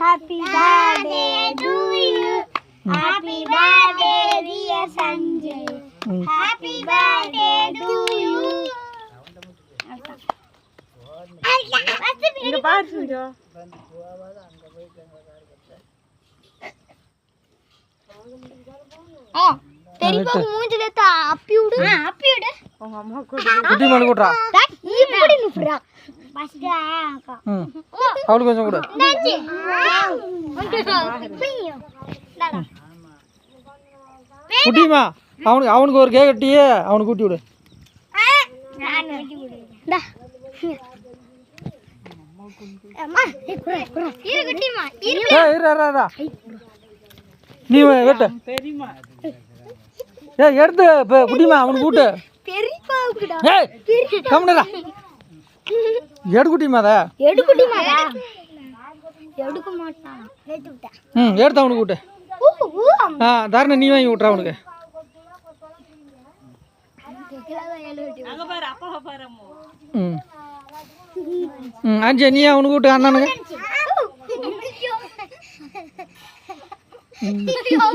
Happy birthday to you. Happy birthday dear Sanjay. Happy birthday to you. இங்க பாரு செஞ்சோ. தெரியுமா மூஞ்சில அப்பி விடு. அப்பி விடு. உங்க அம்மா குட்டி மணி கூட்றா. இப்படி நிப்புறா. பஸ்டா அக்கா. அவளுக்கு கொஞ்சம் கூட. நஞ்சி. குட்டிமா அவனுக்கு ஒரு கேக் கட்டியே அவனுக்கு ஊட்டி விடு. நான் ஊட்டி விடு. டா. அம்மா இரு குட்டிமா இரு. இரு. நீ வெட்டு. தெரியுமா எடுத்து குட்டிமா அவனுக்கு ஊட்டு. பெரியப்பாவுக்குடா. கம்முடா. எடு குட்டிமாதா. எடு குட்டிமாடா. எடுக்க மாட்டான். எடுத்து விட்டா. எடுத்து அவனுக்கு ஊட்டு. தாரண நீ வாங்கி விட்ற அவனுக்கு. அங்க பாரு அப்பா பாரு அம்மா. அஞ்சு நீ அவனுக்கு விட்டு அண்ணனுக்கு. ஐயோ